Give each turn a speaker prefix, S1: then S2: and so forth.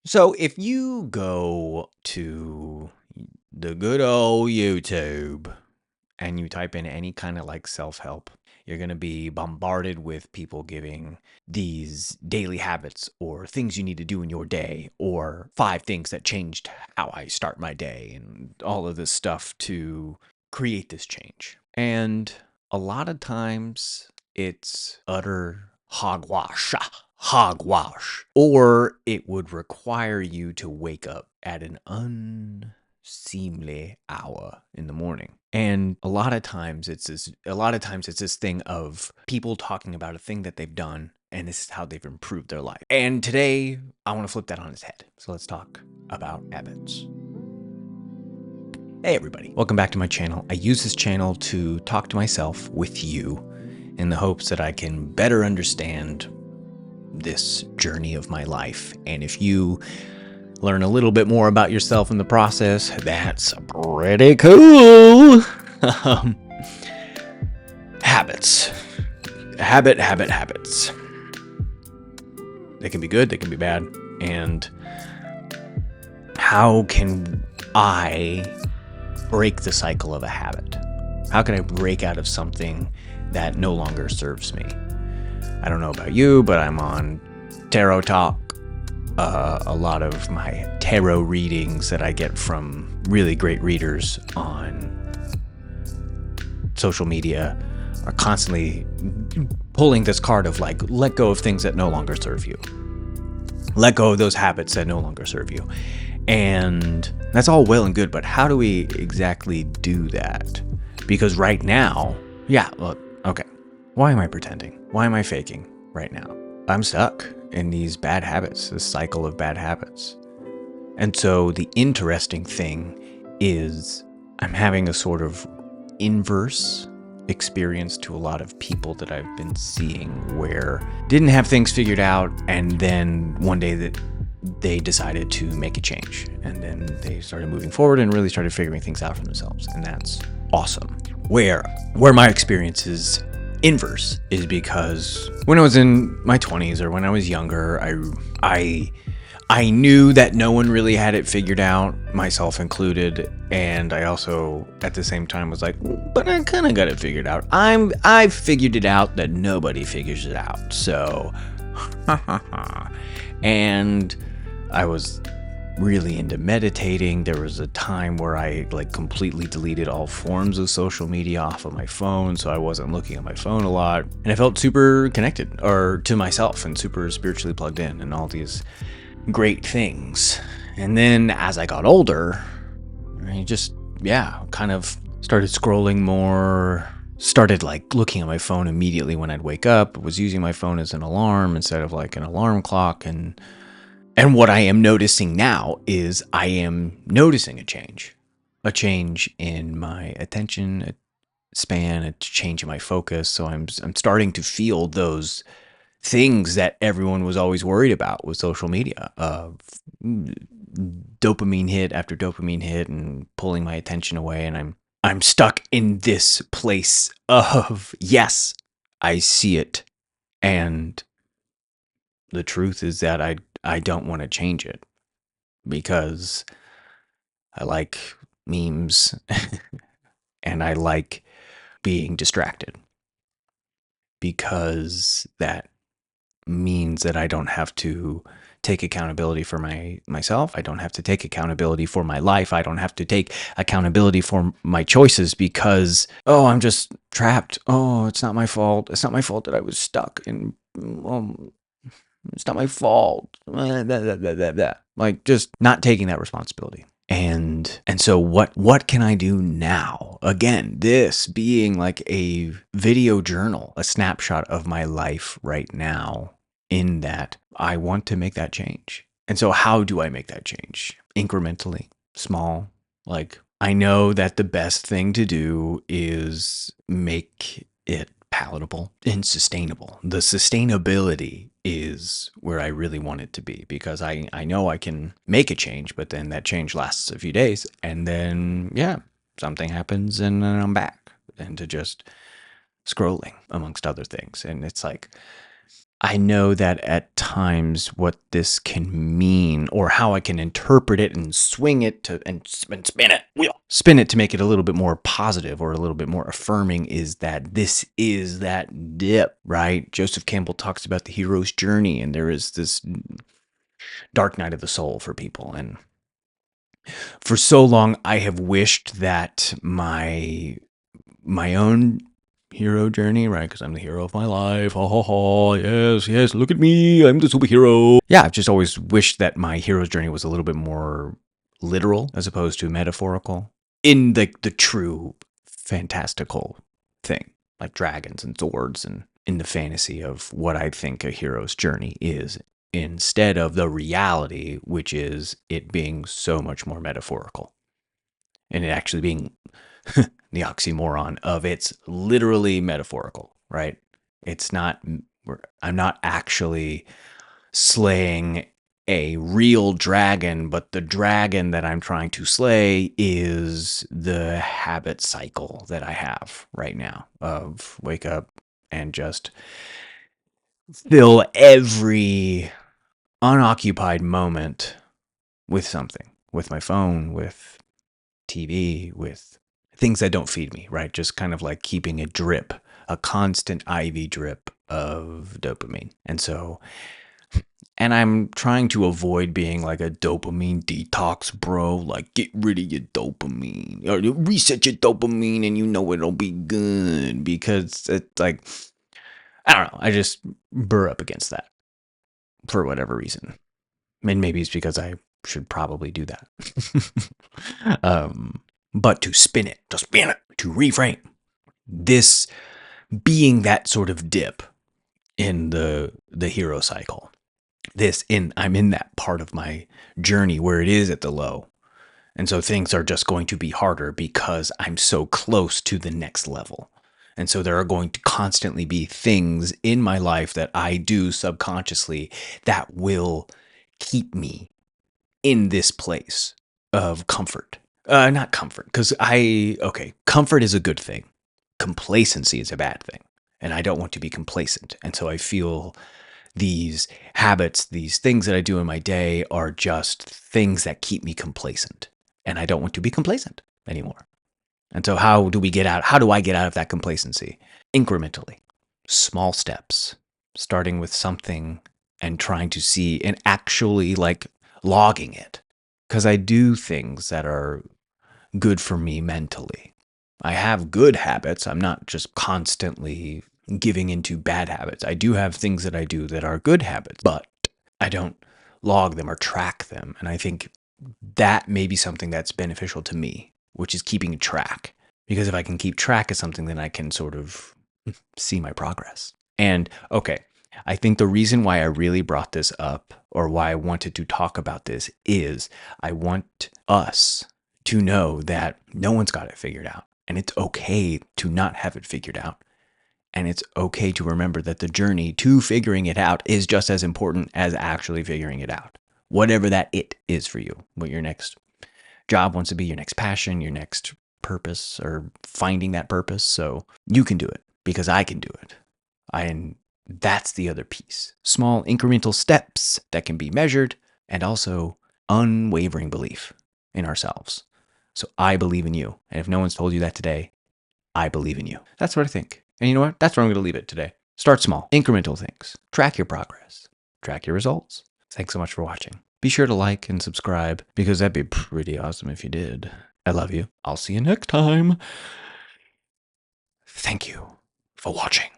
S1: So if you go to the good old YouTube and you type in any kind of like self-help, you're going to be bombarded with people giving these daily habits or things you need to do in your day or 5 things that changed how I start my day and all of this stuff to create this change. And a lot of times it's utter hogwash. Hogwash. Or it would require you to wake up at an unseemly hour in the morning. And a lot of times it's this thing of people talking about a thing that they've done and this is how they've improved their life. And today I want to flip that on its head. So let's talk about habits. Hey everybody, welcome back to my channel. I use this channel to talk to myself with you in the hopes that I can better understand this journey of my life. And if you learn a little bit more about yourself in the process, that's pretty cool. Habits. Habits. They can be good, they can be bad. And how can I break the cycle of a habit? How can I break out of something that no longer serves me? I don't know about you, but I'm on Tarot Talk. A lot of my tarot readings that I get from really great readers on social media are constantly pulling this card of like, let go of things that no longer serve you. Let go of those habits that no longer serve you. And that's all well and good, but how do we exactly do that? Because right now, okay. Why am I pretending? Why am I faking right now? I'm stuck in these bad habits, this cycle of bad habits. And so the interesting thing is I'm having a sort of inverse experience to a lot of people that I've been seeing where didn't have things figured out, and then one day that they decided to make a change, and then they started moving forward and really started figuring things out for themselves, and that's awesome. Where my experience is inverse is because when I was in my 20s or when I was younger, I knew that no one really had it figured out, myself included, and I also at the same time was like, but I kind of got it figured out. I've figured it out that nobody figures it out. So and I was really into meditating. There was a time where I like completely deleted all forms of social media off of my phone, so I wasn't looking at my phone a lot, and I felt super connected to myself and super spiritually plugged in and all these great things. And then as I got older, I just kind of started scrolling more, started like looking at my phone immediately when I'd wake up, was using my phone as an alarm instead of like an alarm clock. And what I am noticing now is I am noticing a change in my attention span, a change in my focus. So I'm starting to feel those things that everyone was always worried about with social media, of dopamine hit after dopamine hit and pulling my attention away. And I'm stuck in this place of, yes, I see it. And the truth is that I don't want to change it because I like memes and I like being distracted, because that means that I don't have to take accountability for myself. I don't have to take accountability for my life. I don't have to take accountability for my choices because, I'm just trapped. Oh, it's not my fault. It's not my fault that I was stuck in, it's not my fault. Like just not taking that responsibility. And so what can I do now? Again, this being like a video journal, a snapshot of my life right now, in that I want to make that change. And so how do I make that change? Incrementally, small. Like, I know that the best thing to do is make it palatable and sustainable. The sustainability is where I really want it to be, because I know I can make a change, but then that change lasts a few days, and then something happens and then I'm back into just scrolling amongst other things. And it's like, I know that at times what this can mean, or how I can interpret it and swing it and spin it to make it a little bit more positive or a little bit more affirming, is that this is that dip, right? Joseph Campbell talks about the hero's journey, and there is this dark night of the soul for people. And for so long, I have wished that my own hero journey, right? Because I'm the hero of my life. Ha ha ha. Yes, yes. Look at me. I'm the superhero. Yeah, I've just always wished that my hero's journey was a little bit more literal as opposed to metaphorical in the true fantastical thing, like dragons and swords, and in the fantasy of what I think a hero's journey is, instead of the reality, which is it being so much more metaphorical and it actually being the oxymoron of it's literally metaphorical, right? It's not, I'm not actually slaying a real dragon, but the dragon that I'm trying to slay is the habit cycle that I have right now of wake up and just fill every unoccupied moment with something, with my phone, with TV, with things that don't feed me, right? Just kind of like keeping a drip, a constant IV drip of dopamine. And I'm trying to avoid being like a dopamine detox bro, like get rid of your dopamine or reset your dopamine and you know it'll be good, because it's like, I don't know, I just burr up against that for whatever reason. And maybe it's because I should probably do that. But to spin it, to reframe this being that sort of dip in the hero cycle. I'm in that part of my journey where it is at the low. And so things are just going to be harder because I'm so close to the next level. And so there are going to constantly be things in my life that I do subconsciously that will keep me in this place of comfort. Not comfort, because comfort is a good thing. Complacency is a bad thing. And I don't want to be complacent. And so I feel these habits, these things that I do in my day are just things that keep me complacent. And I don't want to be complacent anymore. And so how do I get out of that complacency? Incrementally, small steps, starting with something and trying to see and actually like logging it. Because I do things that are good for me mentally. I have good habits. I'm not just constantly giving into bad habits. I do have things that I do that are good habits, but I don't log them or track them. And I think that may be something that's beneficial to me, which is keeping track. Because if I can keep track of something, then I can sort of see my progress. And okay, I think the reason why I really brought this up, or why I wanted to talk about this, is I want us to know that no one's got it figured out. And it's okay to not have it figured out. And it's okay to remember that the journey to figuring it out is just as important as actually figuring it out. Whatever that it is for you, what your next job wants to be, your next passion, your next purpose, or finding that purpose. So you can do it because I can do it. And that's the other piece. Small incremental steps that can be measured, and also unwavering belief in ourselves. So I believe in you. And if no one's told you that today, I believe in you. That's what I think. And you know what? That's where I'm going to leave it today. Start small, incremental things. Track your progress. Track your results. Thanks so much for watching. Be sure to like and subscribe, because that'd be pretty awesome if you did. I love you. I'll see you next time. Thank you for watching.